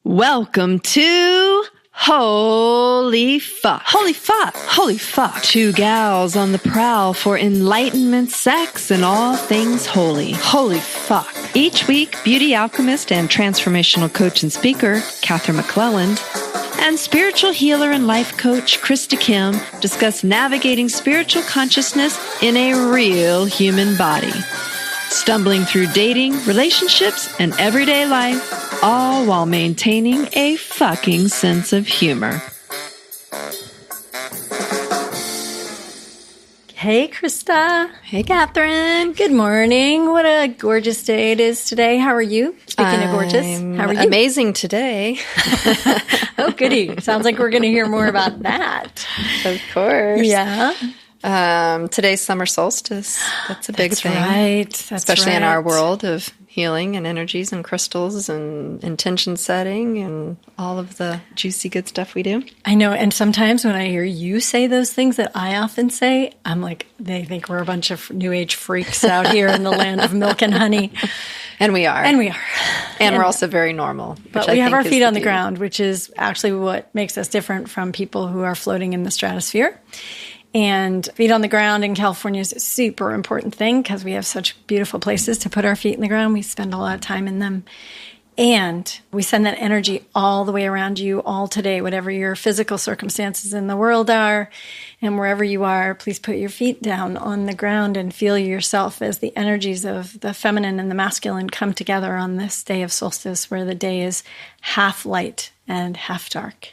Welcome to Holy Fuck. Holy Fuck. Holy Fuck. Two gals on the prowl for enlightenment, sex, and all things holy. Holy Fuck. Each week, beauty alchemist and transformational coach and speaker, Katherine McClelland, and spiritual healer and life coach, Krista Kim, discuss navigating spiritual consciousness in a real human body. Stumbling through dating, relationships, and everyday life, all while maintaining a fucking sense of humor. Hey, Krista. Hey, Katherine. Good morning. What a gorgeous day it is today. How are you? Speaking of gorgeous, how are you? Amazing today. Oh, goody. Sounds like we're going to hear more about that. Of course. Yeah. Today's Summer Solstice. That's a big thing. Right. That's especially right. in our world of healing and energies and crystals and intention setting and all of the juicy good stuff we do. I know. And sometimes when I hear you say those things that I often say, I'm like, they think we're a bunch of new age freaks out here in the land of milk and honey. And we are. And we are. And we're also very normal. But we have our feet on the ground, which is actually what makes us different from people who are floating in the stratosphere. And feet on the ground in California is a super important thing because we have such beautiful places to put our feet in the ground. We spend a lot of time in them. And we send that energy all the way around you all today, whatever your physical circumstances in the world are. And wherever you are, please put your feet down on the ground and feel yourself as the energies of the feminine and the masculine come together on this day of solstice, where the day is half light and half dark.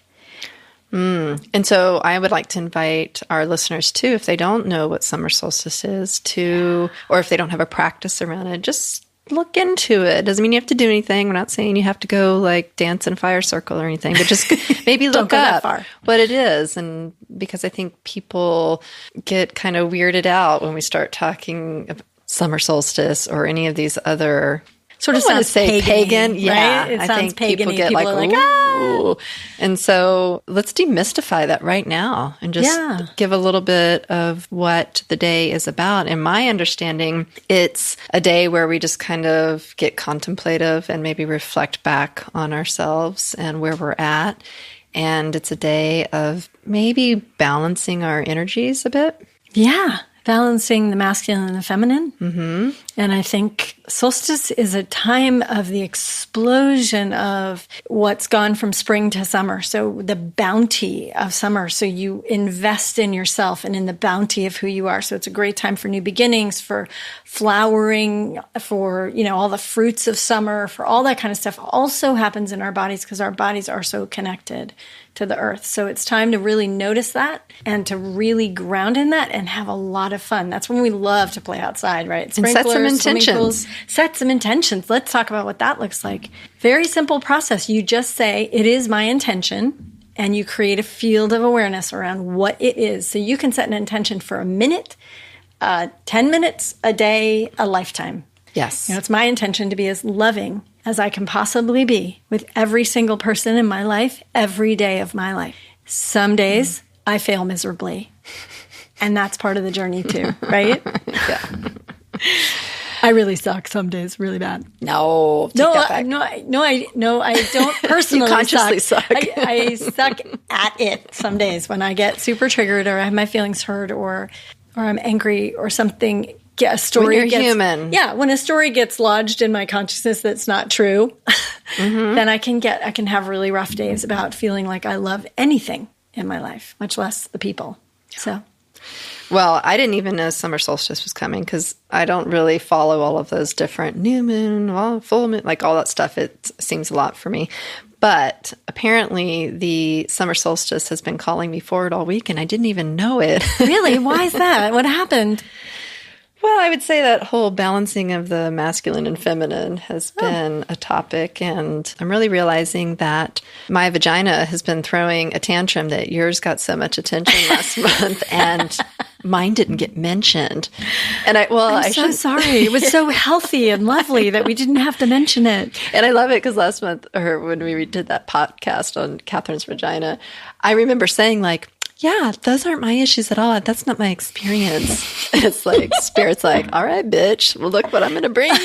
And so I would like to invite our listeners too, if they don't know what summer solstice is, or if they don't have a practice around it, just look into it. Doesn't mean you have to do anything. We're not saying you have to go like dance in a fire circle or anything, but just maybe look up what it is. And because I think people get kind of weirded out when we start talking about summer solstice or any of these other sort of sounds pagan. Yeah, right? It I sounds think pagan-y. people get People like, ooh. And so let's demystify that right now and just give a little bit of what the day is about. In my understanding, it's a day where we just kind of get contemplative and maybe reflect back on ourselves and where we're at. And it's a day of maybe balancing our energies a bit. Yeah. Balancing the masculine and the feminine. Mm-hmm. And I think solstice is a time of the explosion of what's gone from spring to summer. So the bounty of summer. So you invest in yourself and in the bounty of who you are. So it's a great time for new beginnings, for flowering, for, all the fruits of summer, for all that kind of stuff. Also happens in our bodies because our bodies are so connected to the earth. So it's time to really notice that and to really ground in that and have a lot of fun. That's when we love to play outside, right? And set some intentions. Set some intentions. Let's talk about what that looks like. Very simple process. You just say, it is my intention, and you create a field of awareness around what it is. So you can set an intention for a minute, 10 minutes, a day, a lifetime. Yes. It's my intention to be as loving as I can possibly be with every single person in my life, every day of my life. Some days I fail miserably, and that's part of the journey too, right? Yeah. I really suck some days, really bad. No, I don't personally. You consciously suck. I suck at it some days when I get super triggered or I have my feelings hurt or I'm angry or something. Yeah, a story when you're human. Yeah, when a story gets lodged in my consciousness that's not true, then I can have really rough days about feeling like I love anything in my life, much less the people. So, well, I didn't even know summer solstice was coming because I don't really follow all of those different new moon, full moon, like all that stuff. It seems a lot for me. But apparently the summer solstice has been calling me forward all week, and I didn't even know it. Really? Why is that? What happened? Well, I would say that whole balancing of the masculine and feminine has been a topic, and I'm really realizing that my vagina has been throwing a tantrum that yours got so much attention last month, and mine didn't get mentioned. And I'm so sorry. It was so healthy and lovely that we didn't have to mention it. And I love it because last month, or when we did that podcast on Katherine's vagina, I remember saying like, yeah, those aren't my issues at all. That's not my experience. It's like, Spirit's like, all right, bitch. Well, look what I'm going to bring you.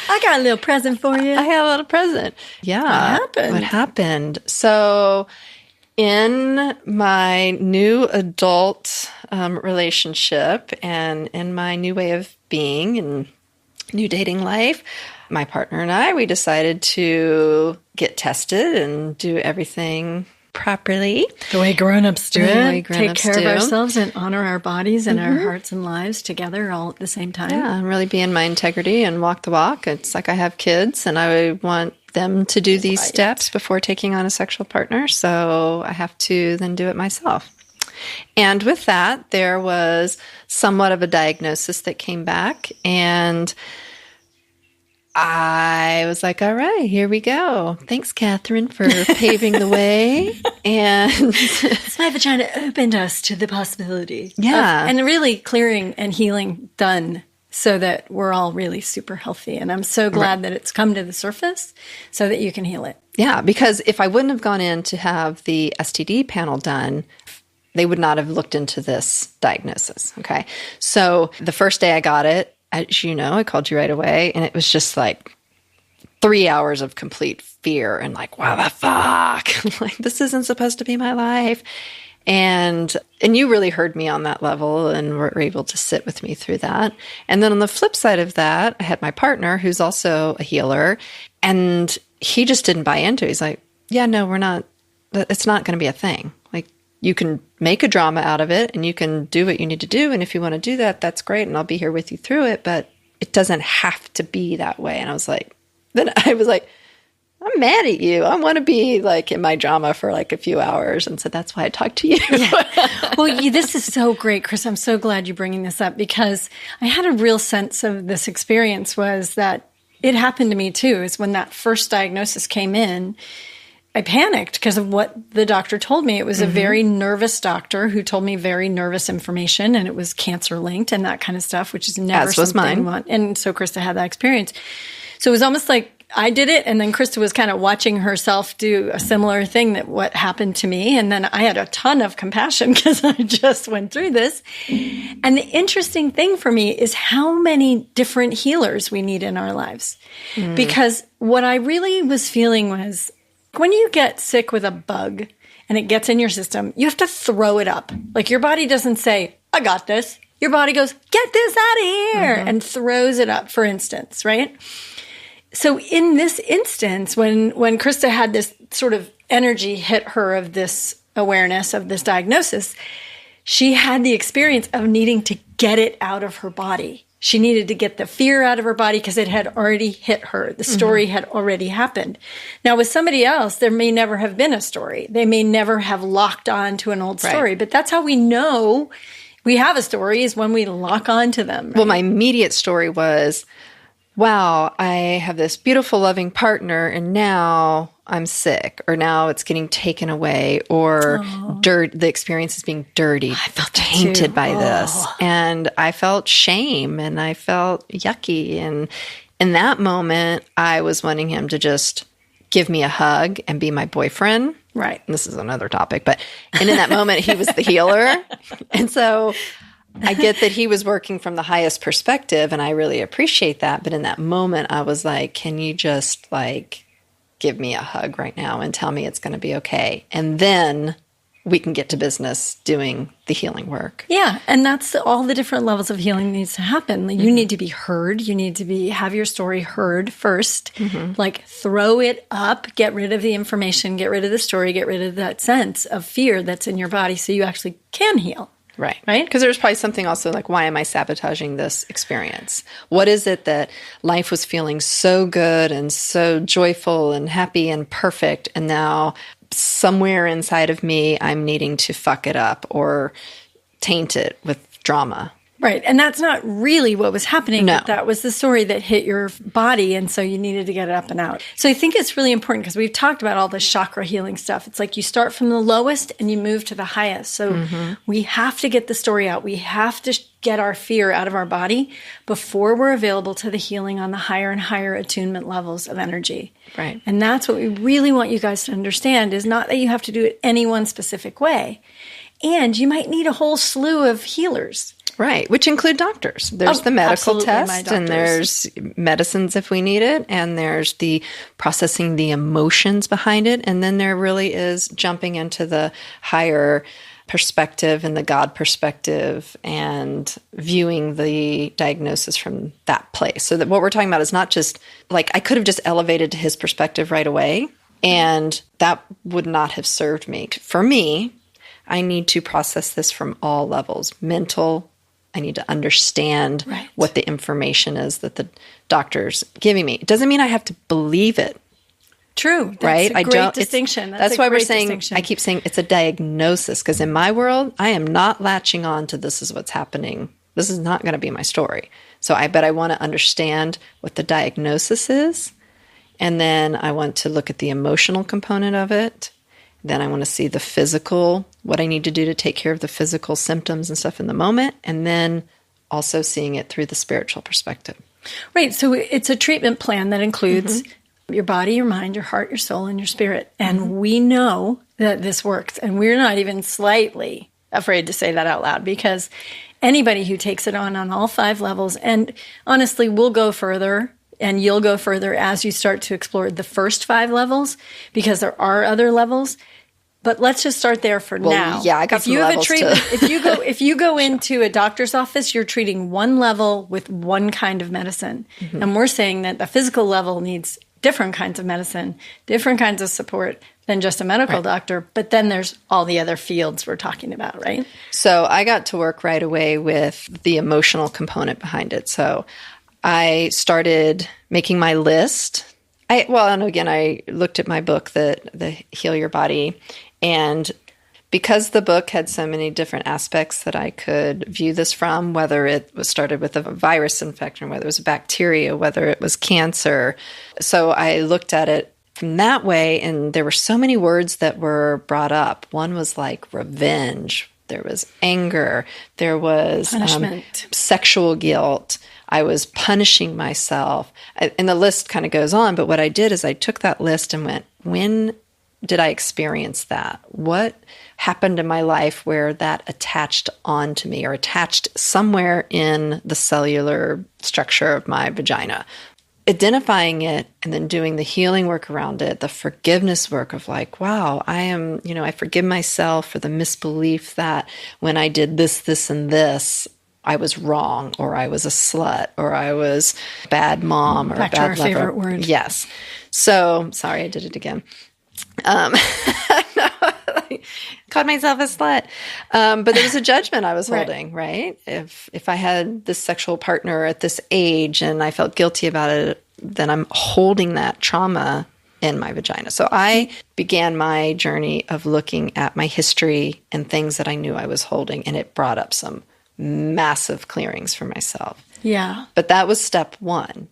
I got a little present for you. I have a little present. Yeah. What happened? So in my new adult relationship and in my new way of being and new dating life, my partner and I, we decided to get tested and do everything properly. The way grown-ups do it. Take care of ourselves and honor our bodies and our hearts and lives together all at the same time. Yeah, and really be in my integrity and walk the walk. It's like I have kids and I want them to do these steps before taking on a sexual partner. So I have to then do it myself. And with that, there was somewhat of a diagnosis that came back, and I was like, all right, here we go. Thanks, Katherine, for paving the way. And my vagina opened us to the possibility. Yeah. And really clearing and healing done so that we're all really super healthy. And I'm so glad that it's come to the surface so that you can heal it. Yeah, because if I wouldn't have gone in to have the STD panel done, they would not have looked into this diagnosis. Okay. So the first day I got it, as you know, I called you right away, and it was just like 3 hours of complete fear and like, what the fuck? Like, this isn't supposed to be my life. And you really heard me on that level and were able to sit with me through that. And then on the flip side of that, I had my partner who's also a healer, and he just didn't buy into it. He's like, yeah, no, we're not, it's not going to be a thing. Like, you can make a drama out of it and you can do what you need to do. And if you want to do that, that's great. And I'll be here with you through it, but it doesn't have to be that way. And I was like, I'm mad at you. I want to be like in my drama for like a few hours. And so that's why I talked to you. Yeah. Well, this is so great, Chris. I'm so glad you're bringing this up, because I had a real sense of this experience was that it happened to me too, is when that first diagnosis came in, I panicked because of what the doctor told me. It was a very nervous doctor who told me very nervous information, and it was cancer linked and that kind of stuff, which is never As was something mine. And so Krista had that experience. So it was almost like I did it, and then Krista was kind of watching herself do a similar thing that what happened to me. And then I had a ton of compassion because I just went through this. And the interesting thing for me is how many different healers we need in our lives. Because what I really was feeling was, when you get sick with a bug and it gets in your system, you have to throw it up. Like, your body doesn't say, I got this. Your body goes, get this out of here, and throws it up, for instance, right? So in this instance, when Krista had this sort of energy hit her of this awareness of this diagnosis, she had the experience of needing to get it out of her body. She needed to get the fear out of her body because it had already hit her. The story had already happened. Now, with somebody else, there may never have been a story. They may never have locked on to an old story. But that's how we know we have a story, is when we lock on to them. Right? Well, my immediate story was, wow, I have this beautiful, loving partner, and now I'm sick, or now it's getting taken away, or the experience is being dirty, I felt tainted by this. And I felt shame and I felt yucky. And in that moment, I was wanting him to just give me a hug and be my boyfriend. Right. And this is another topic, and in that moment, he was the healer. And so I get that he was working from the highest perspective, and I really appreciate that. But in that moment, I was like, can you just like give me a hug right now and tell me it's going to be okay? And then we can get to business doing the healing work. Yeah. And that's all the different levels of healing needs to happen. Like, you need to be heard. You need to have your story heard first. Like, throw it up, get rid of the information, get rid of the story, get rid of that sense of fear that's in your body so you actually can heal. Right. Right? Because there's probably something also like, why am I sabotaging this experience? What is it that life was feeling so good and so joyful and happy and perfect, and now somewhere inside of me, I'm needing to fuck it up or taint it with drama? Right. And that's not really what was happening. No. But that was the story that hit your body. And so you needed to get it up and out. So I think it's really important, because we've talked about all the chakra healing stuff. It's like you start from the lowest and you move to the highest. So we have to get the story out. We have to get our fear out of our body before we're available to the healing on the higher and higher attunement levels of energy. Right. And that's what we really want you guys to understand, is not that you have to do it any one specific way. And you might need a whole slew of healers. Right, which include doctors. There's the medical test, and there's medicines if we need it, and there's the processing the emotions behind it, and then there really is jumping into the higher perspective and the God perspective and viewing the diagnosis from that place. So that what we're talking about is not just like I could have just elevated to his perspective right away, and that would not have served me. For me, I need to process this from all levels. Mental, I need to understand what the information is that the doctor's giving me. It doesn't mean I have to believe it. True. That's right? a great distinction. That's why we're saying, I keep saying it's a diagnosis, because in my world, I am not latching on to this is what's happening. This is not going to be my story. So I want to understand what the diagnosis is. And then I want to look at the emotional component of it. Then I want to see the physical, what I need to do to take care of the physical symptoms and stuff in the moment. And then also seeing it through the spiritual perspective. Right. So it's a treatment plan that includes your body, your mind, your heart, your soul, and your spirit. And we know that this works. And we're not even slightly afraid to say that out loud, because anybody who takes it on all 5 levels, and honestly, we'll go further and you'll go further as you start to explore the first 5 levels, because there are other levels. But let's just start there for now. Yeah, I got some levels too. If you go into a doctor's office, you're treating one level with one kind of medicine. And we're saying that the physical level needs different kinds of medicine, different kinds of support than just a medical doctor. But then there's all the other fields we're talking about, right? So I got to work right away with the emotional component behind it. So I started making my list. I looked at my book, the Heal Your Body, and because the book had so many different aspects that I could view this from, whether it was started with a virus infection, whether it was bacteria, whether it was cancer. So I looked at it from that way, and there were so many words that were brought up. One was like revenge. There was anger. There was punishment, sexual guilt. I was punishing myself. And the list kind of goes on. But what I did is I took that list and went, when did I experience that? What happened in my life where that attached onto me or attached somewhere in the cellular structure of my vagina? Identifying it and then doing the healing work around it, the forgiveness work of like, wow, I forgive myself for the misbelief that when I did this, this, and this, I was wrong, or I was a slut, or I was a bad mom, or back a bad to our lover. favorite word. Yes. So, sorry, I did it again. Called myself a slut. But there was a judgment I was holding, right? If I had this sexual partner at this age and I felt guilty about it, then I'm holding that trauma in my vagina. So I began my journey of looking at my history and things that I knew I was holding, and it brought up some massive clearings for myself. Yeah. But that was step 1.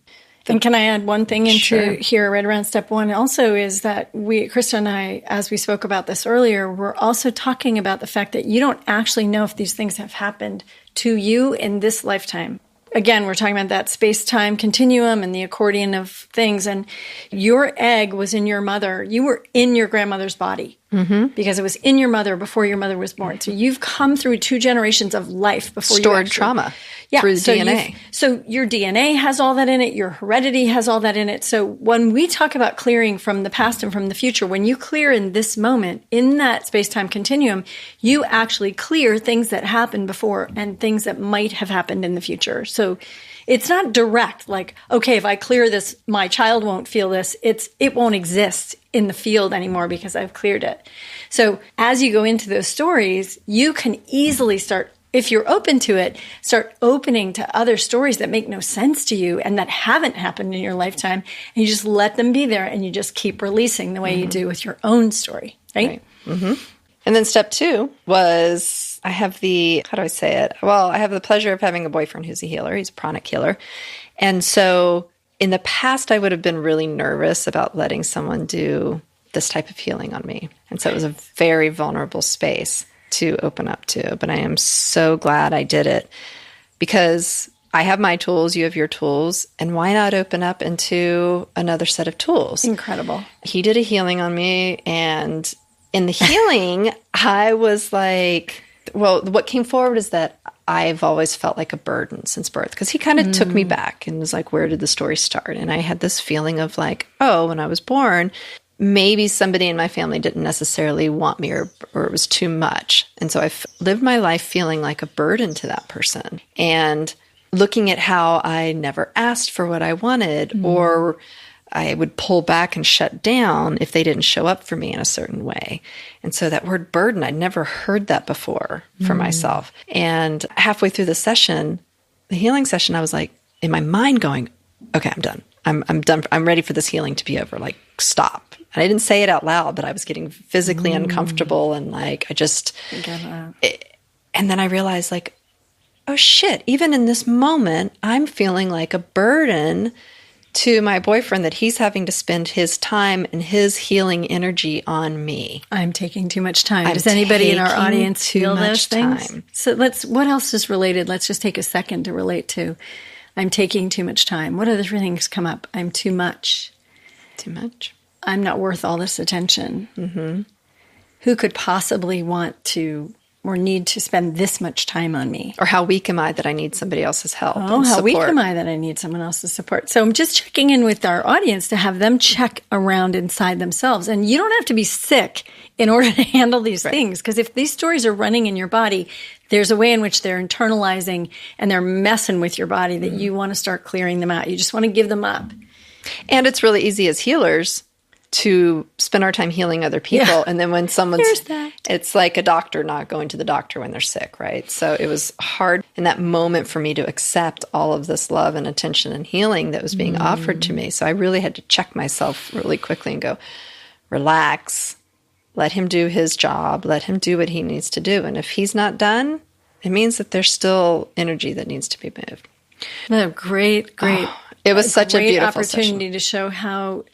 And can I add one thing into here right around step 1 also is that Krista and I, as we spoke about this earlier, we're also talking about the fact that you don't actually know if these things have happened to you in this lifetime. Again, we're talking about that space-time continuum and the accordion of things. And your egg was in your mother. You were in your grandmother's body because it was in your mother before your mother was born. So you've come through 2 generations of life before stored trauma through the DNA. So your DNA has all that in it. Your heredity has all that in it. So when we talk about clearing from the past and from the future, when you clear in this moment, in that space-time continuum, you actually clear things that happened before and things that might have happened in the future. So it's not direct, like, okay, if I clear this, my child won't feel this. It won't exist in the field anymore because I've cleared it. So as you go into those stories, you can easily start, if you're open to it, start opening to other stories that make no sense to you and that haven't happened in your lifetime. And you just let them be there and you just keep releasing the way you do with your own story, right? And then step 2 was I have the pleasure of having a boyfriend who's a healer. He's a pranic healer. And so in the past, I would have been really nervous about letting someone do this type of healing on me. And so it was a very vulnerable space to open up to. But I am so glad I did it because I have my tools, you have your tools, and why not open up into another set of tools? Incredible. He did a healing on me, and in the healing, I was like, well, what came forward is that I've always felt like a burden since birth, because he kind of took me back and was like, where did the story start? And I had this feeling of like, oh, when I was born, maybe somebody in my family didn't necessarily want me, or it was too much. And so I lived my life feeling like a burden to that person, and looking at how I never asked for what I wanted, or I would pull back and shut down if they didn't show up for me in a certain way. And so that word burden, I'd never heard that before for myself. And halfway through the session, the healing session, I was like, in my mind going, okay, I'm done. I'm done. I'm ready for this healing to be over. Like, stop. And I didn't say it out loud, but I was getting physically uncomfortable, and like, I just, and then I realized like, oh shit, even in this moment, I'm feeling like a burden to my boyfriend, that he's having to spend his time and his healing energy on me. I'm taking too much time. Does anybody in our audience feel those things? So what else is related? Let's just take a second to relate to, I'm taking too much time. What other things come up? I'm too much. Too much. I'm not worth all this attention. Who could possibly want to or need to spend this much time on me? Or how weak am I that I need somebody else's help? Oh, how weak am I that I need someone else's support? So I'm just checking in with our audience to have them check around inside themselves. And you don't have to be sick in order to handle these things. Because if these stories are running in your body, there's a way in which they're internalizing and they're messing with your body that you want to start clearing them out. You just want to give them up. And it's really easy as healers to spend our time healing other people. Yeah. And then when someone's, it's like a doctor not going to the doctor when they're sick, right? So it was hard in that moment for me to accept all of this love and attention and healing that was being offered to me. So I really had to check myself really quickly and go, relax, let him do his job, let him do what he needs to do. And if he's not done, it means that there's still energy that needs to be moved. What a great, it was such a beautiful opportunity to show how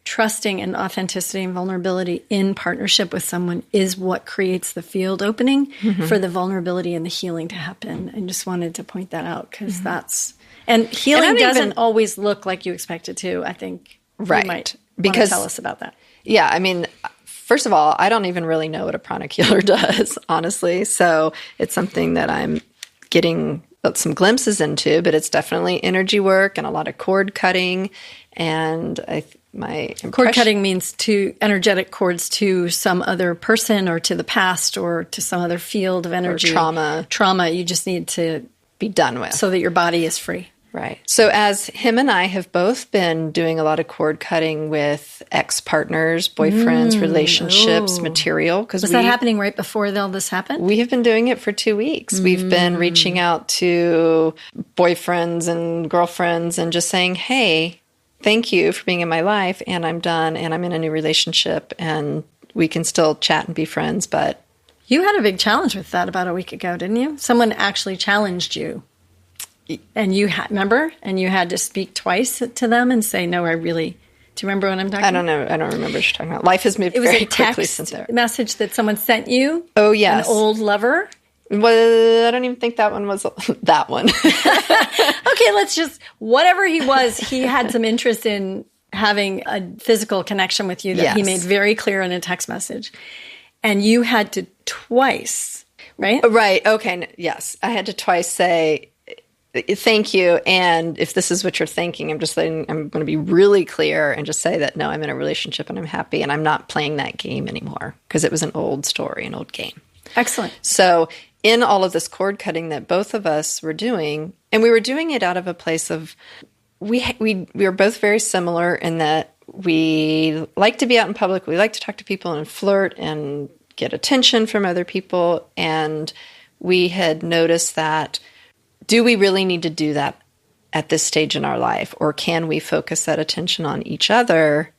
trusting and authenticity and vulnerability in partnership with someone is what creates the field opening for the vulnerability and the healing to happen. I just wanted to point that out, because that's, and healing doesn't always look like you expect it to. I think you might want to tell us about that. Yeah, I mean, first of all, I don't even really know what a pranic healer does, honestly. So it's something that I'm getting some glimpses into, but it's definitely energy work and a lot of cord cutting. And my cord cutting means to energetic cords to some other person or to the past or to some other field of energy. Or trauma you just need to be done with, so that your body is free. Right. So as him and I have both been doing a lot of cord cutting with ex-partners, boyfriends, relationships, material. Was that happening right before all this happened? We have been doing it for 2 weeks. We've been reaching out to boyfriends and girlfriends and just saying, hey, thank you for being in my life, and I'm done, and I'm in a new relationship, and we can still chat and be friends, but... You had a big challenge with that about a week ago, didn't you? Someone actually challenged you. And you remember? And you had to speak twice to them and say, no, I really... Do you remember what I'm talking about? I don't know. I don't remember what you're talking about. Life has moved very quickly since there. It was a text message that someone sent you? Oh, yes. An old lover? Well, I don't even think that one was that one. Okay, let's just, whatever he was, he had some interest in having a physical connection with you that he made very clear in a text message. And you had to twice, right? Right. Okay. Yes. I had to twice say, thank you. And if this is what you're thinking, I'm going to be really clear and just say that, no, I'm in a relationship and I'm happy and I'm not playing that game anymore, because it was an old story, an old game. Excellent. So in all of this cord cutting that both of us were doing, and we were doing it out of a place of, we were both very similar in that we like to be out in public. We like to talk to people and flirt and get attention from other people. And we had noticed that, do we really need to do that at this stage in our life? Or can we focus that attention on each other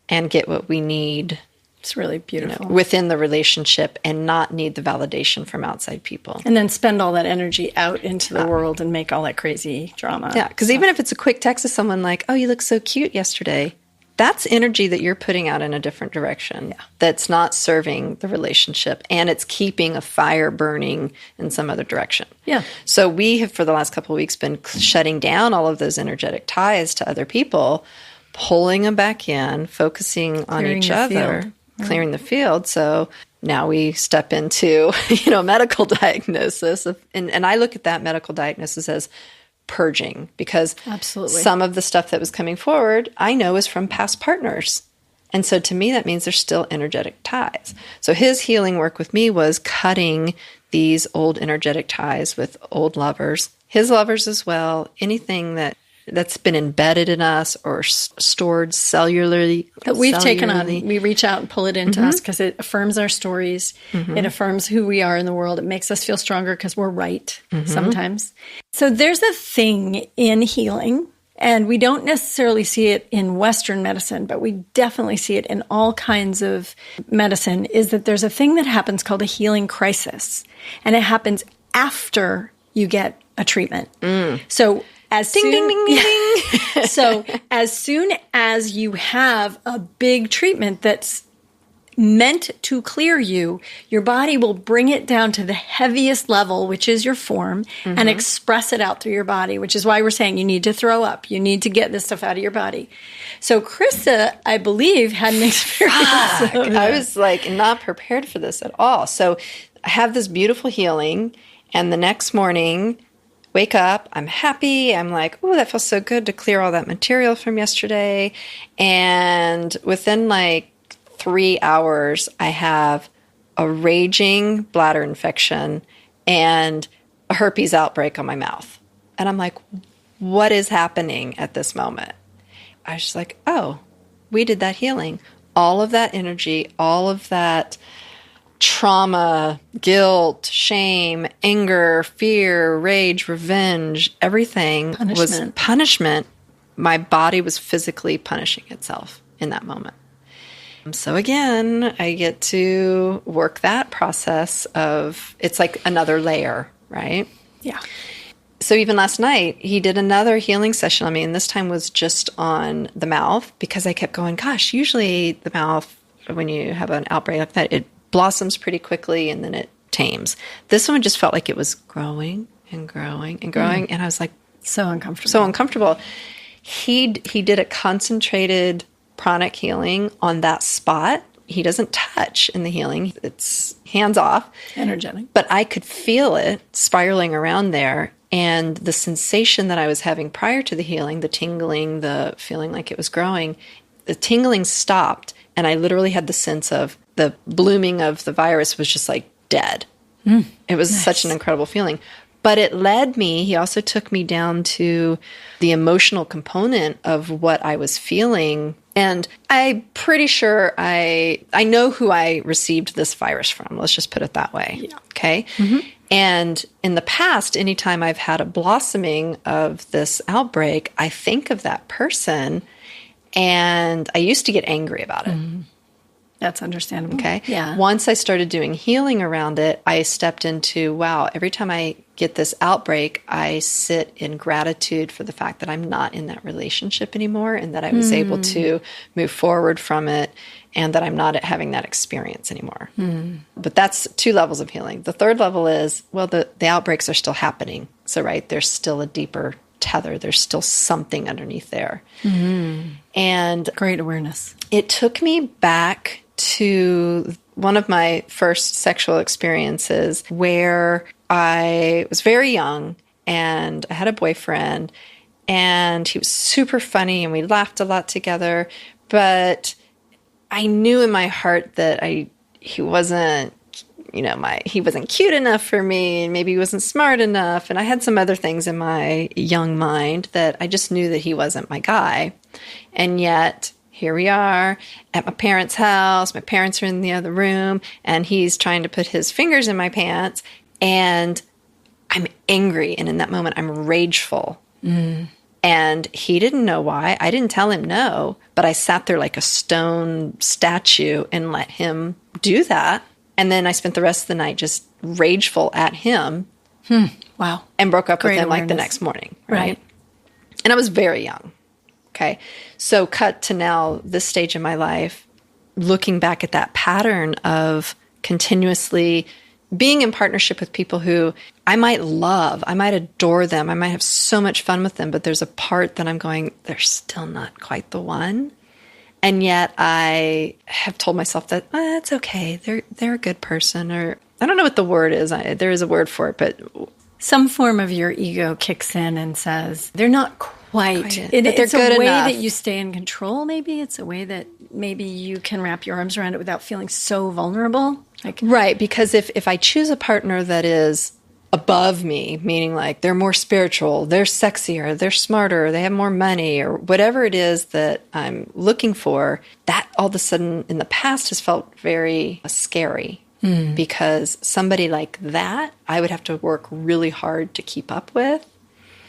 and get what we need? It's really beautiful. Within the relationship, and not need the validation from outside people. And then spend all that energy out into the world and make all that crazy drama. Yeah, because even if it's a quick text to someone like, oh, you look so cute yesterday, that's energy that you're putting out in a different direction. Yeah. That's not serving the relationship, and it's keeping a fire burning in some other direction. Yeah. So we have, for the last couple of weeks, been shutting down all of those energetic ties to other people, pulling them back in, focusing on each other. Clearing the field. So now we step into, medical diagnosis. And I look at that medical diagnosis as purging, because Absolutely. some of the stuff that was coming forward, I know is from past partners. And so to me, that means there's still energetic ties. So his healing work with me was cutting these old energetic ties with old lovers, his lovers as well, anything that's been embedded in us or stored cellularly. That we've taken on. We reach out and pull it into us because it affirms our stories. It affirms who we are in the world. It makes us feel stronger because we're right sometimes. So there's a thing in healing, and we don't necessarily see it in Western medicine, but we definitely see it in all kinds of medicine, is that there's a thing that happens called a healing crisis. And it happens after you get a treatment. So as ding, soon, ding, ding, ding, ding. So as soon as you have a big treatment that's meant to clear you, your body will bring it down to the heaviest level, which is your form, and express it out through your body, which is why we're saying you need to throw up. You need to get this stuff out of your body. So Krista, I believe, had an experience. I was not prepared for this at all. So I have this beautiful healing, and the next morning, wake up, I'm happy. I'm like, oh, that feels so good to clear all that material from yesterday. And within 3 hours, I have a raging bladder infection and a herpes outbreak on my mouth. And I'm like, what is happening at this moment? I was just like, oh, we did that healing. All of that energy, all of that trauma, guilt, shame, anger, fear, rage, revenge, everything was punishment. My body was physically punishing itself in that moment. So again, I get to work that process of, it's like another layer, right? Yeah. So even last night, he did another healing session on me, and this time was just on the mouth, because I kept going, gosh, usually the mouth, when you have an outbreak like that, it blossoms pretty quickly and then it tames. This one just felt like it was growing and growing and growing, and I was like, so uncomfortable. He did a concentrated pranic healing on that spot. He doesn't touch in the healing. It's hands off. Energetic. But I could feel it spiraling around there. And the sensation that I was having prior to the healing, the tingling, the feeling like it was growing, the tingling stopped. And I literally had the sense of the blooming of the virus was just dead. It was such an incredible feeling. But it led me, he also took me down to the emotional component of what I was feeling. And I'm pretty sure I know who I received this virus from. Let's just put it that way. Yeah. Okay. And in the past, anytime I've had a blossoming of this outbreak, I think of that person, and I used to get angry about it. That's understandable. Okay. Yeah. Once I started doing healing around it, I stepped into, wow, every time I get this outbreak, I sit in gratitude for the fact that I'm not in that relationship anymore, and that I was able to move forward from it, and that I'm not having that experience anymore. But that's 2 levels of healing. The third level is, well, the outbreaks are still happening. So, right, there's still a deeper tether. There's still something underneath there. And great awareness. It took me back to one of my first sexual experiences where I was very young and I had a boyfriend, and he was super funny and we laughed a lot together, but I knew in my heart that he wasn't, he wasn't cute enough for me, and maybe he wasn't smart enough, and I had some other things in my young mind that I just knew that he wasn't my guy. And yet here we are at my parents' house. My parents are in the other room, and he's trying to put his fingers in my pants, and I'm angry. And in that moment, I'm rageful. And he didn't know why. I didn't tell him no, but I sat there like a stone statue and let him do that. And then I spent the rest of the night just rageful at him. Wow. And broke up Great with him awareness. the next morning. Right. And I was very young. Okay. So cut to now this stage in my life, looking back at that pattern of continuously being in partnership with people who I might love, I might adore them, I might have so much fun with them, but there's a part that I'm going, they're still not quite the one. And yet I have told myself that it's okay. They're a good person, or I don't know what the word is. There is a word for it, but some form of your ego kicks in and says, they're not quite. good It's a way enough. that you stay in control, maybe. It's a way that maybe you can wrap your arms around it without feeling so vulnerable. Right, because if I choose a partner that is above me, meaning like they're more spiritual, they're sexier, they're smarter, they have more money, or whatever it is that I'm looking for, that all of a sudden in the past has felt very scary. Because somebody like that, I would have to work really hard to keep up with.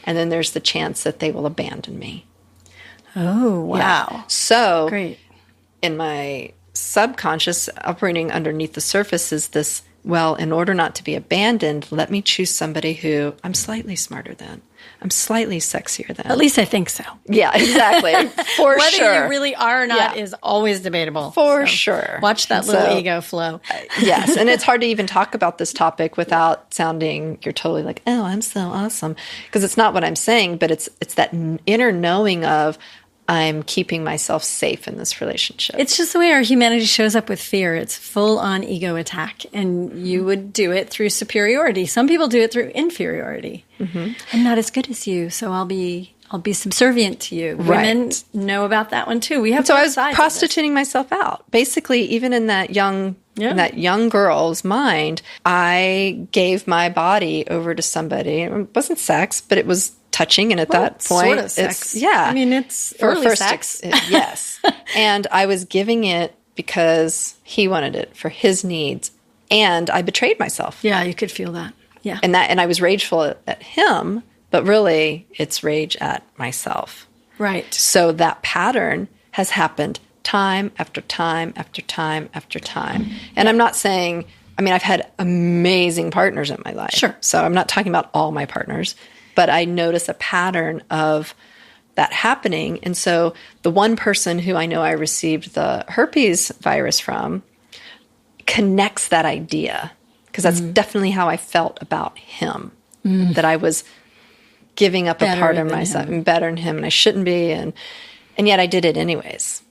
And then there's the chance that they will abandon me. Oh, wow. Yeah. So great. In my subconscious, operating underneath the surface is this, well, in order not to be abandoned, let me choose somebody who I'm slightly smarter than. I'm slightly sexier than. At least I think so. Yeah, exactly. For Whether sure. you really are or not is always debatable. For sure. Watch that little ego flow. Yes, and it's hard to even talk about this topic without sounding you're totally like, oh, I'm so awesome. Because it's not what I'm saying, but it's that inner knowing of I'm keeping myself safe in this relationship. It's just the way our humanity shows up with fear. It's full-on ego attack, and you would do it through superiority. Some people do it through inferiority. Mm-hmm. I'm not as good as you, so I'll be subservient to you. Right. Women know about that one too. We have so I was sides prostituting myself out. Basically, even in that young girl's mind, I gave my body over to somebody. It wasn't sex, but it was touching, and at that point, sort of sex. I mean, it's early sex. Yes, and I was giving it because he wanted it for his needs, and I betrayed myself. Yeah, you could feel that. Yeah, and I was rageful at him, but really, it's rage at myself. Right. So that pattern has happened time after time after time after time, and I'm not saying. I mean, I've had amazing partners in my life. Sure. So I'm not talking about all my partners. But I notice a pattern of that happening. And so the one person who I know I received the herpes virus from connects that idea, because that's definitely how I felt about him, that I was giving up a part of myself and better than him, and I shouldn't be. And yet I did it anyways.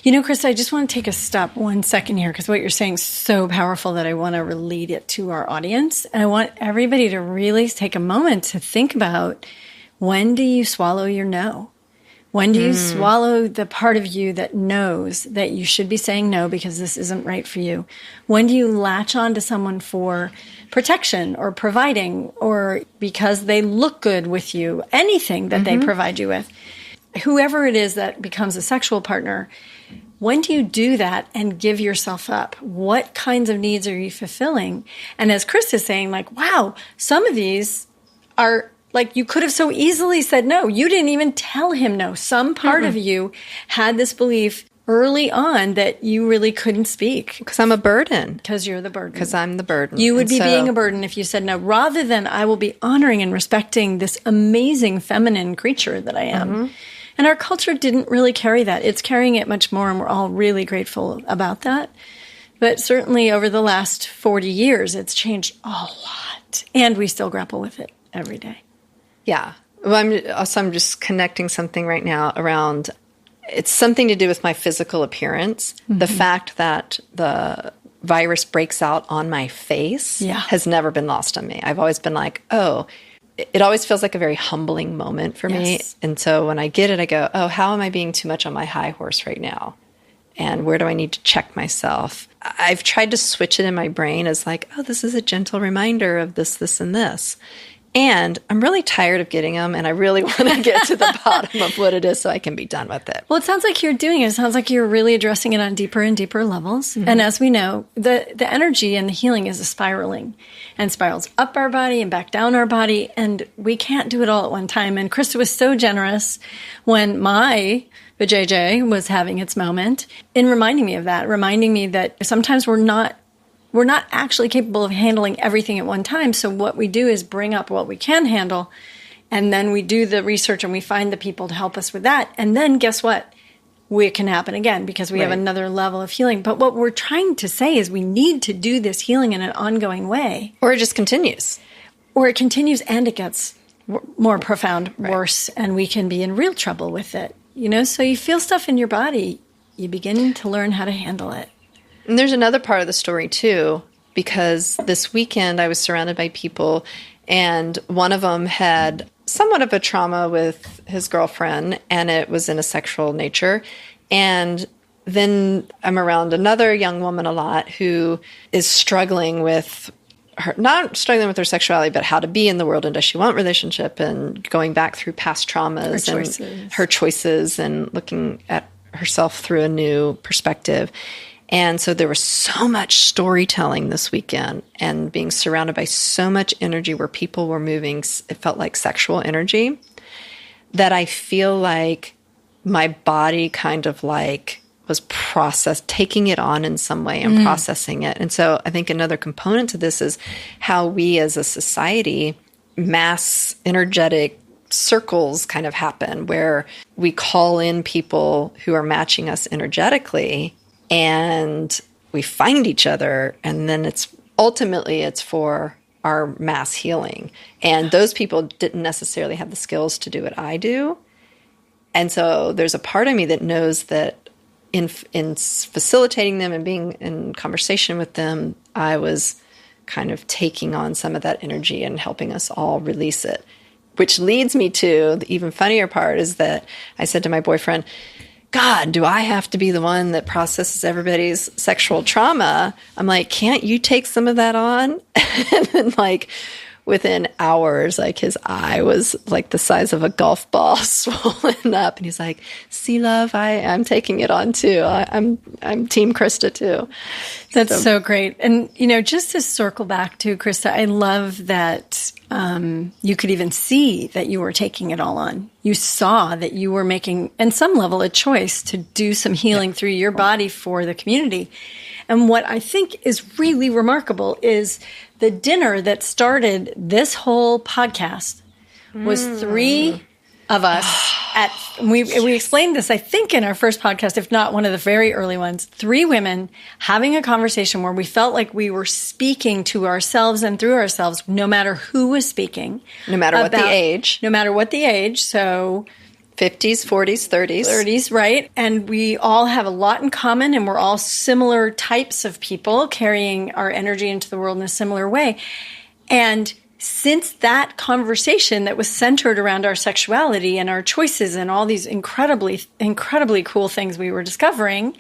You know, Krista, I just want to take a stop 1 second here, because what you're saying is so powerful that I want to relate it to our audience. And I want everybody to really take a moment to think about, when do you swallow your no? When do you swallow the part of you that knows that you should be saying no because this isn't right for you? When do you latch on to someone for protection or providing, or because they look good with you, anything that they provide you with? Whoever it is that becomes a sexual partner, when do you do that and give yourself up? What kinds of needs are you fulfilling? And as Krista is saying, like, wow, some of these are like, you could have so easily said no. You didn't even tell him no. Some part of you had this belief early on that you really couldn't speak. Because I'm a burden. Because you're the burden. Because I'm the burden. You would be being a burden if you said no, rather than I will be honoring and respecting this amazing feminine creature that I am. And our culture didn't really carry that. It's carrying it much more, and we're all really grateful about that. But certainly over the last 40 years, it's changed a lot. And we still grapple with it every day. Yeah. Well, I'm just connecting something right now around, it's something to do with my physical appearance. The fact that the virus breaks out on my face has never been lost on me. I've always been like, oh, it always feels like a very humbling moment for me. And so when I get it, I go, oh, how am I being too much on my high horse right now? And where do I need to check myself? I've tried to switch it in my brain as like, oh, this is a gentle reminder of this, this, and this. And I'm really tired of getting them, and I really want to get to the bottom of what it is so I can be done with it. Well, it sounds like you're doing it. It sounds like you're really addressing it on deeper and deeper levels. And as we know, the energy and the healing is a spiraling, and spirals up our body and back down our body, and we can't do it all at one time. And Krista was so generous when my vajayjay was having its moment in reminding me of that, reminding me that sometimes we're not actually capable of handling everything at one time. So what we do is bring up what we can handle, and then we do the research and we find the people to help us with that. And then guess what? It can happen again because we have another level of healing. But what we're trying to say is we need to do this healing in an ongoing way. Or it just continues. Or it continues and it gets more profound, worse, and we can be in real trouble with it. You know, so you feel stuff in your body. you begin to learn how to handle it. And there's another part of the story, too, because this weekend I was surrounded by people, and one of them had somewhat of a trauma with his girlfriend, and it was in a sexual nature. And then I'm around another young woman a lot who is struggling with her, not struggling with her sexuality, but how to be in the world, and does she want relationship, and going back through past traumas and her choices and looking at herself through a new perspective. And so there was so much storytelling this weekend and being surrounded by so much energy where people were moving, it felt like sexual energy, that I feel like my body kind of like was taking it on in some way and processing it. And so I think another component to this is how we as a society, mass energetic circles kind of happen where we call in people who are matching us energetically, and we find each other, and then it's for our mass healing. And those people didn't necessarily have the skills to do what I do. And so there's a part of me that knows that in facilitating them and being in conversation with them, I was kind of taking on some of that energy and helping us all release it. Which leads me to the even funnier part is that I said to my boyfriend, God, do I have to be the one that processes everybody's sexual trauma? I'm like, can't you take some of that on? And then like within hours, like his eye was like the size of a golf ball swollen up. And he's like, see, love, I'm taking it on too. I'm team Krista too. That's so great. And, just to circle back to Krista, I love that you could even see that you were taking it all on. You saw that you were making, in some level, a choice to do some healing through your body for the community. And what I think is really remarkable is the dinner that started this whole podcast was 3 of us we explained this, I think, in our first podcast, if not one of the very early ones, 3 women having a conversation where we felt like we were speaking to ourselves and through ourselves, no matter who was speaking. No matter what the age. No matter what the age. So 50s, 40s, 30s. 30s, right. And we all have a lot in common, and we're all similar types of people carrying our energy into the world in a similar way. And since that conversation that was centered around our sexuality and our choices and all these incredibly, incredibly cool things we were discovering,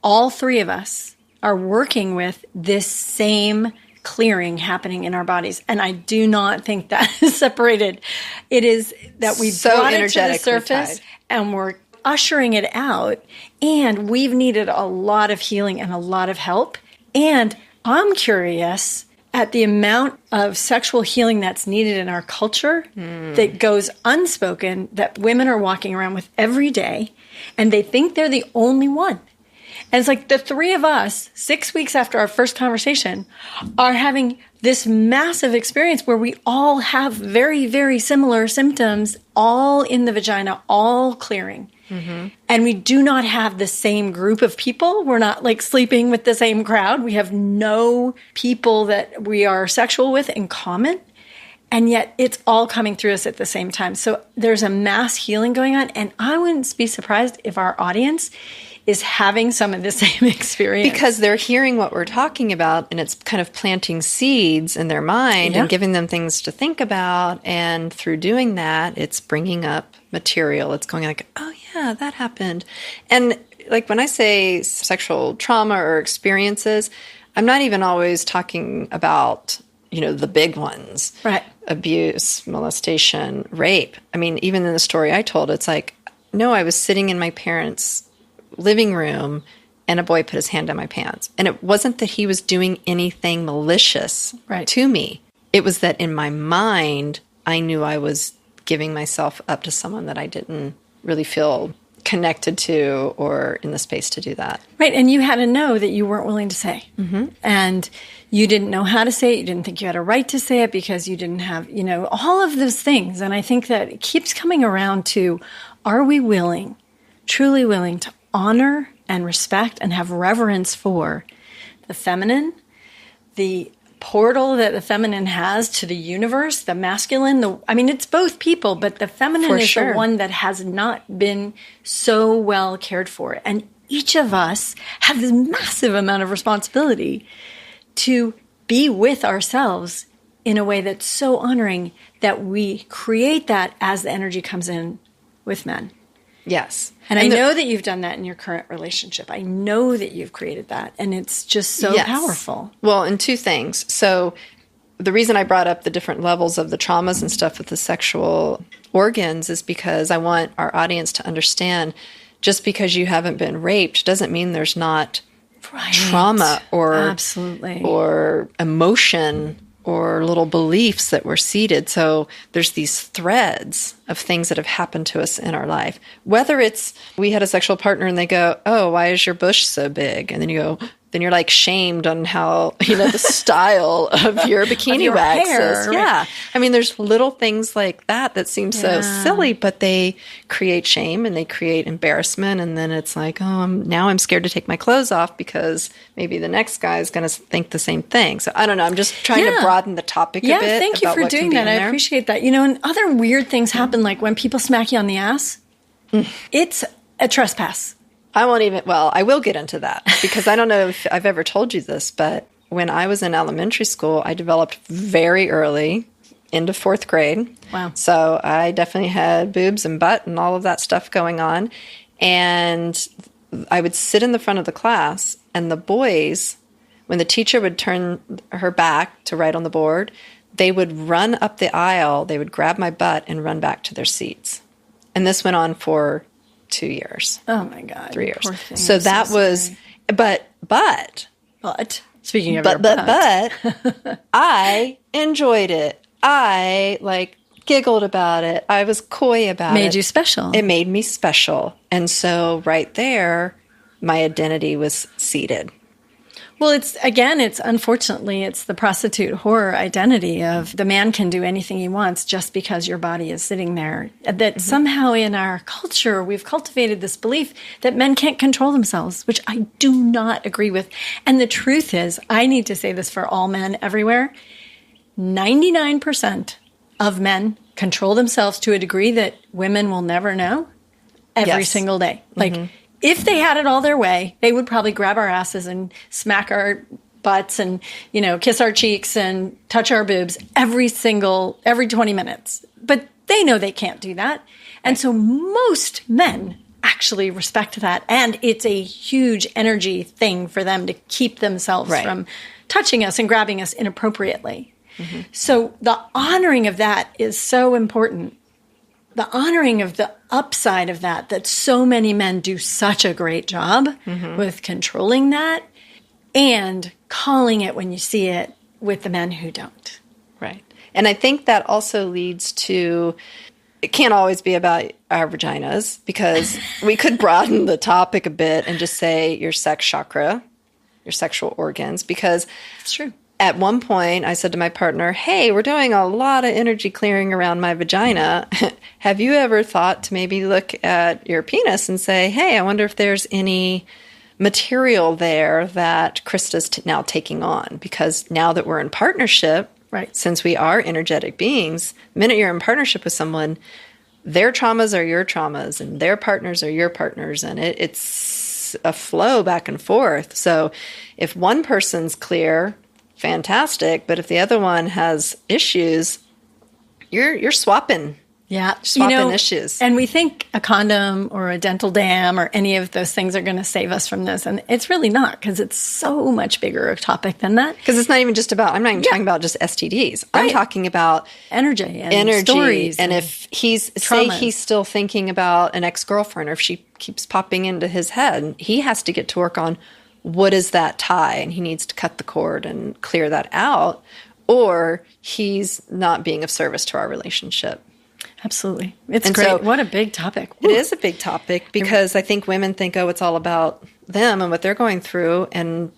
all 3 of us are working with this same clearing happening in our bodies. And I do not think that is separated. It is that we brought it to the surface and we're ushering it out. And we've needed a lot of healing and a lot of help. And I'm curious at the amount of sexual healing that's needed in our culture that goes unspoken, that women are walking around with every day, and they think they're the only one. And it's like the 3 of us, 6 weeks after our first conversation, are having this massive experience where we all have very, very similar symptoms, all in the vagina, all clearing. Mm-hmm. And we do not have the same group of people. We're not like sleeping with the same crowd. We have no people that we are sexual with in common. And yet it's all coming through us at the same time. So there's a mass healing going on. And I wouldn't be surprised if our audience is having some of the same experience. Because they're hearing what we're talking about, and it's kind of planting seeds in their mind and giving them things to think about. And through doing that, it's bringing up material. It's going like, oh yeah, that happened. And like when I say sexual trauma or experiences, I'm not even always talking about, the big ones. Right. Abuse, molestation, rape. I mean, even in the story I told, it's like, no, I was sitting in my parents' living room and a boy put his hand on my pants. And it wasn't that he was doing anything malicious to me. It was that in my mind, I knew I was giving myself up to someone that I didn't really feel connected to or in the space to do that. Right. And you had to know that you weren't willing to say. Mm-hmm. And you didn't know how to say it. You didn't think you had a right to say it because you didn't have, all of those things. And I think that it keeps coming around to, are we willing, truly willing to honor and respect and have reverence for the feminine, the portal that the feminine has to the universe, the masculine, it's both people, but the feminine is the one that has not been so well cared for. And each of us have this massive amount of responsibility to be with ourselves in a way that's so honoring that we create that as the energy comes in with men. Yes. And I know that you've done that in your current relationship. I know that you've created that. And it's just so powerful. Well, and two things. So the reason I brought up the different levels of the traumas and stuff with the sexual organs is because I want our audience to understand just because you haven't been raped doesn't mean there's not trauma or emotion or little beliefs that were seeded. So there's these threads of things that have happened to us in our life. Whether it's we had a sexual partner and they go, oh, why is your bush so big? And then you go, then you're like shamed on how, the style of your bikini wax is. Right? Yeah. I mean, there's little things like that seem so silly, but they create shame and they create embarrassment. And then it's like, oh, now I'm scared to take my clothes off because maybe the next guy is going to think the same thing. So I don't know. I'm just trying to broaden the topic a bit. Yeah, thank you for doing that. I appreciate that. And other weird things happen, like when people smack you on the ass, it's a trespass. I will get into that because I don't know if I've ever told you this, but when I was in elementary school, I developed very early into 4th grade. Wow. So I definitely had boobs and butt and all of that stuff going on. And I would sit in the front of the class and the boys, when the teacher would turn her back to write on the board, they would run up the aisle, they would grab my butt and run back to their seats. And this went on for 2 years. Oh my God. 3 years. So that was, but speaking of your butt. I enjoyed it. I giggled about it. I was coy about it. Made you special. It made me special. And so right there, my identity was seated. Well, it's unfortunately, it's the prostitute whore identity of the man can do anything he wants just because your body is sitting there. That somehow in our culture, we've cultivated this belief that men can't control themselves, which I do not agree with. And the truth is, I need to say this for all men everywhere, 99% of men control themselves to a degree that women will never know every single day. If they had it all their way, they would probably grab our asses and smack our butts and, kiss our cheeks and touch our boobs every 20 minutes. But they know they can't do that. And so most men actually respect that. And it's a huge energy thing for them to keep themselves from touching us and grabbing us inappropriately. So the honoring of that is so important. The honoring of the upside of that so many men do such a great job with controlling that and calling it when you see it with the men who don't. Right. And I think that also leads to, it can't always be about our vaginas because we could broaden the topic a bit and just say your sex chakra, your sexual organs, because it's true. At one point, I said to my partner, hey, we're doing a lot of energy clearing around my vagina. Have you ever thought to maybe look at your penis and say, hey, I wonder if there's any material there that Krista's now taking on? Because now that we're in partnership, since we are energetic beings, the minute you're in partnership with someone, their traumas are your traumas and their partners are your partners. And it's a flow back and forth. So if one person's clear, fantastic. But if the other one has issues, you're swapping. Yeah. Swapping issues. And we think a condom or a dental dam or any of those things are going to save us from this. And it's really not, because it's so much bigger a topic than that. Because it's not even just about, I'm not even talking about just STDs. I'm talking about energy and stories. And if say he's still thinking about an ex-girlfriend, or if she keeps popping into his head, he has to get to work on what is that tie, and he needs to cut the cord and clear that out, or he's not being of service to our relationship. Absolutely. It's great. So, what a big topic. It is a big topic because I think women think, oh, it's all about them and what they're going through.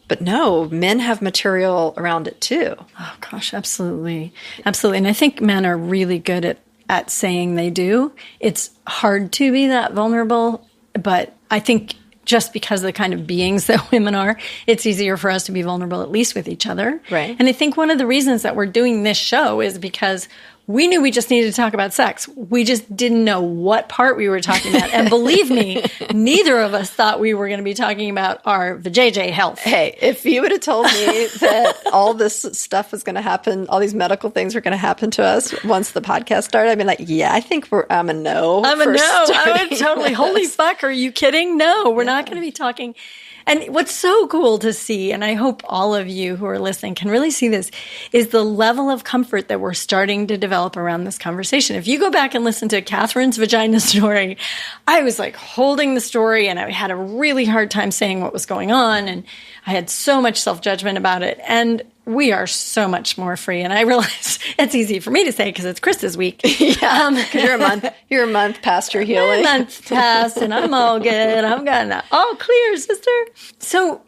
But no, men have material around it too. Oh, gosh, absolutely. Absolutely. And I think men are really good at saying they do. It's hard to be that vulnerable, but I think just because of the kind of beings that women are, it's easier for us to be vulnerable, at least with each other. Right. And I think one of the reasons that we're doing this show is because we knew we just needed to talk about sex. We just didn't know what part we were talking about. And believe me, neither of us thought we were going to be talking about our vajayjay health. Hey, if you would have told me that all this stuff was going to happen, all these medical things were going to happen to us once the podcast started, I'd be like, yeah, I think I'm a no. I'm a no. I would totally, holy fuck, are you kidding? No, we're not going to be talking. And what's so cool to see, and I hope all of you who are listening can really see this, is the level of comfort that we're starting to develop around this conversation. If you go back and listen to Katherine's vagina story, I was like holding the story and I had a really hard time saying what was going on. And I had so much self-judgment about it. And we are so much more free. And I realize it's easy for me to say because it's Krista's week. Yeah, because you're a month past your healing. A month past and I'm all good. I'm gonna all clear, sister. So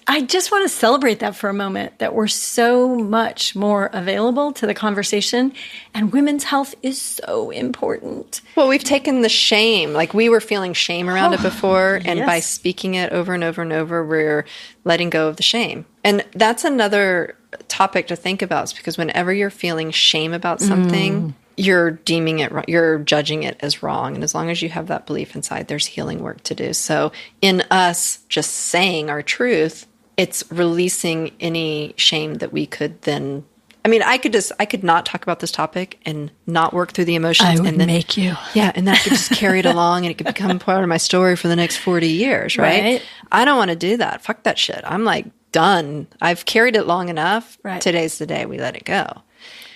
I just want to celebrate that for a moment, that we're so much more available to the conversation, and women's health is so important. Well, we've taken the shame, like we were feeling shame around it before, and by speaking it over and over and over, we're letting go of the shame. And that's another topic to think about, is because whenever you're feeling shame about something, you're deeming it wrong, you're judging it as wrong. And as long as you have that belief inside, there's healing work to do. So in us just saying our truth, it's releasing any shame that we could then, I mean, I could not talk about this topic and not work through the emotions. I would and then make you. Yeah. And that could just carry it along and it could become part of my story for the next 40 years. Right? I don't want to do that. Fuck that shit. I'm like done. I've carried it long enough. Right. Today's the day we let it go.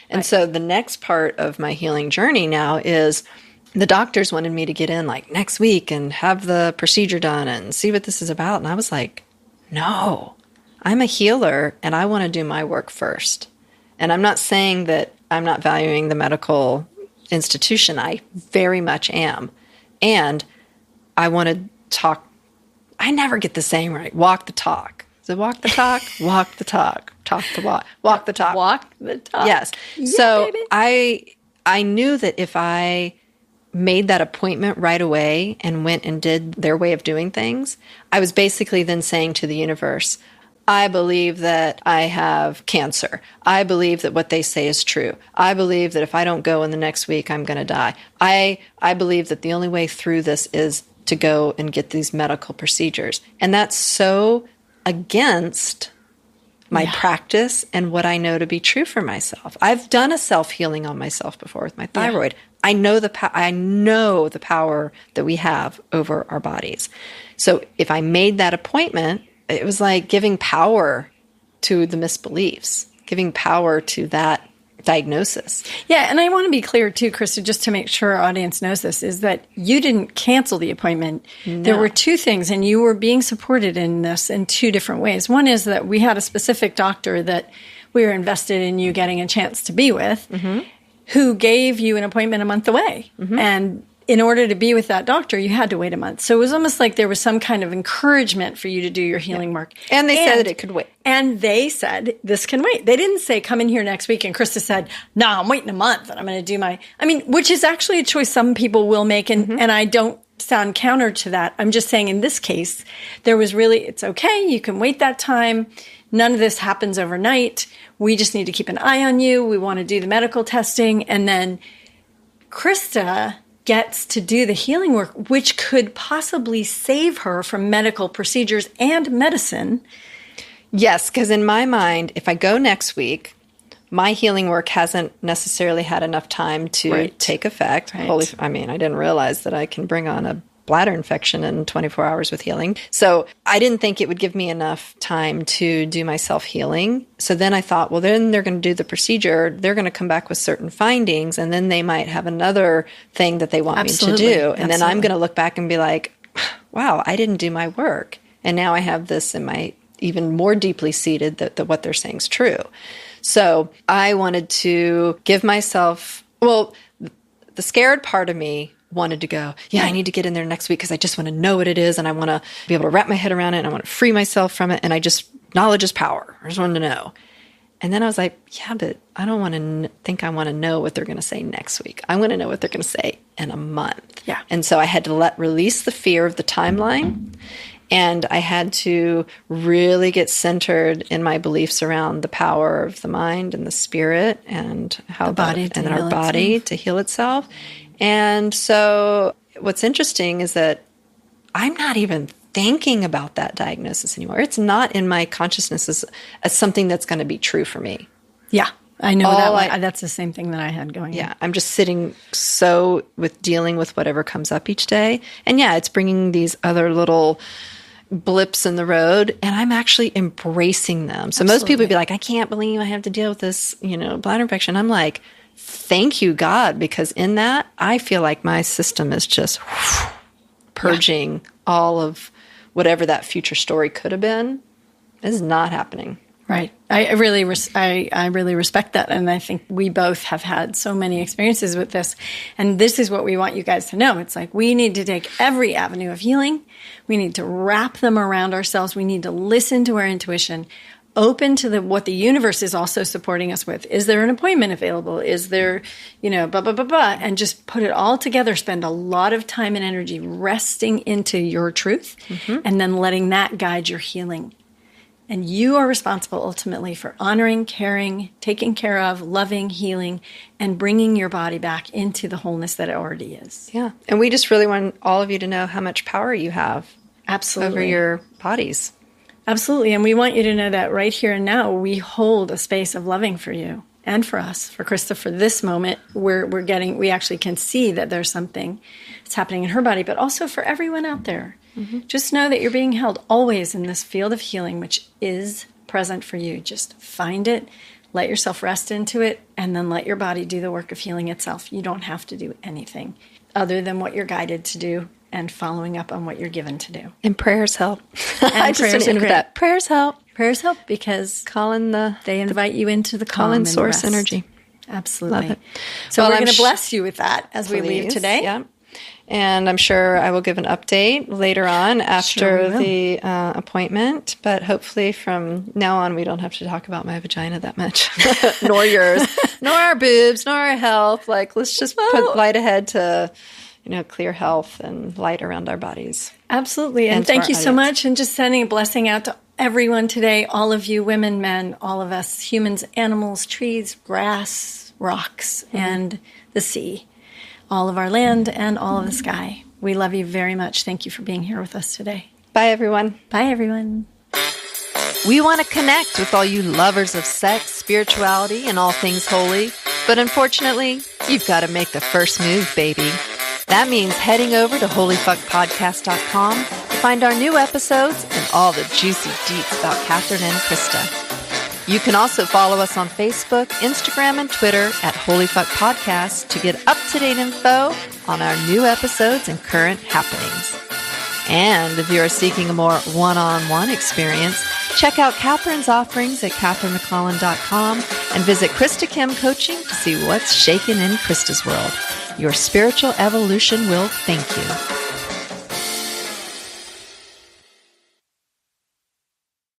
And so the next part of my healing journey now is the doctors wanted me to get in like next week and have the procedure done and see what this is about. And I was like, no, I'm a healer and I want to do my work first. And I'm not saying that I'm not valuing the medical institution. I very much am. And I want to talk. I never get the saying right. Walk the talk. Is it walk the talk? Walk the talk. Talk the walk. Walk the talk. Walk the talk. Yes. Yeah, so baby. I knew that if I made that appointment right away and went and did their way of doing things, I was basically then saying to the universe, I believe that I have cancer. I believe that what they say is true. I believe that if I don't go in the next week, I'm going to die. I believe that the only way through this is to go and get these medical procedures. And that's so against my practice and what I know to be true for myself. I've done a self-healing on myself before with my thyroid. I know the power that we have over our bodies. So if I made that appointment, it was like giving power to the misbeliefs, giving power to that diagnosis. Yeah, and I want to be clear too, Krista, just to make sure our audience knows this, is that you didn't cancel the appointment. No. There were two things, and you were being supported in this in two different ways. One is that we had a specific doctor that we were invested in you getting a chance to be with, who gave you an appointment a month away. And in order to be with that doctor, you had to wait a month. So it was almost like there was some kind of encouragement for you to do your healing work. And they said that it could wait. And they said, this can wait. They didn't say, come in here next week. And Krista said, no, I'm waiting a month and I'm going to do which is actually a choice some people will make. And I don't sound counter to that. I'm just saying in this case, there was really, it's okay. You can wait that time. None of this happens overnight. We just need to keep an eye on you. We want to do the medical testing. And then Krista gets to do the healing work, which could possibly save her from medical procedures and medicine. Yes, because in my mind, if I go next week, my healing work hasn't necessarily had enough time to take effect. Right. I didn't realize that I can bring on a bladder infection in 24 hours with healing. So I didn't think it would give me enough time to do my self-healing. So then I thought, well, then they're going to do the procedure. They're going to come back with certain findings, and then they might have another thing that they want me to do. And then I'm going to look back and be like, wow, I didn't do my work. And now I have this in my even more deeply seated that what they're saying is true. So I wanted to give myself, the scared part of me wanted to go, I need to get in there next week because I just want to know what it is and I want to be able to wrap my head around it and I want to free myself from it. And knowledge is power. I just wanted to know. And then I was like, but I don't want to think I want to know what they're going to say next week. I want to know what they're going to say in a month. Yeah. And so I had to release the fear of the timeline And I had to really get centered in my beliefs around the power of the mind and the spirit and how our body to heal itself. And so what's interesting is that I'm not even thinking about that diagnosis anymore. It's not in my consciousness as something that's going to be true for me. Yeah, I know that. That's the same thing that I had going on. Yeah, I'm just sitting with dealing with whatever comes up each day. And yeah, it's bringing these other little blips in the road, and I'm actually embracing them. So most people would be like, I can't believe I have to deal with this, bladder infection. I'm like, thank you, God, because in that, I feel like my system is just purging all of whatever that future story could have been. Is not happening. Right. I really respect that. And I think we both have had so many experiences with this. And this is what we want you guys to know. It's like we need to take every avenue of healing. We need to wrap them around ourselves. We need to listen to our intuition, open to what the universe is also supporting us with. Is there an appointment available? Is there, blah, blah, blah, blah, and just put it all together. Spend a lot of time and energy resting into your truth and then letting that guide your healing. And you are responsible ultimately for honoring, caring, taking care of, loving, healing, and bringing your body back into the wholeness that it already is. Yeah. And we just really want all of you to know how much power you have over your bodies. Absolutely. And we want you to know that right here and now, we hold a space of loving for you and for us, for Krista, for this moment. We actually can see that there's something that's happening in her body, but also for everyone out there. Just know that you're being held always in this field of healing, which is present for you. Just find it, let yourself rest into it, and then let your body do the work of healing itself. You don't have to do anything other than what you're guided to do and following up on what you're given to do. And prayers help. And I just prayers with that. Prayers help. Prayers help because they invite you into the calm and source rest. energy. Absolutely. Love it. So we're going to bless you with that as we leave today. Yeah. And I'm sure I will give an update later on after the appointment. But hopefully from now on, we don't have to talk about my vagina that much. Nor yours, nor our boobs, nor our health. Like, let's just put light ahead to, clear health and light around our bodies. Absolutely. And thank you so much. And just sending a blessing out to everyone today, all of you, women, men, all of us, humans, animals, trees, grass, rocks, and the sea. All of our land and all of the sky. We love you very much. Thank you for being here with us today. Bye, everyone. Bye, everyone. We want to connect with all you lovers of sex, spirituality, and all things holy. But unfortunately, you've got to make the first move, baby. That means heading over to holyfuckpodcast.com to find our new episodes and all the juicy deets about Katherine and Krista. You can also follow us on Facebook, Instagram, and Twitter at Holy Fuck Podcast to get up-to-date info on our new episodes and current happenings. And if you are seeking a more one-on-one experience, check out Katherine's offerings at katherinemclellan.com and visit Krista Kim Coaching to see what's shaking in Krista's world. Your spiritual evolution will thank you.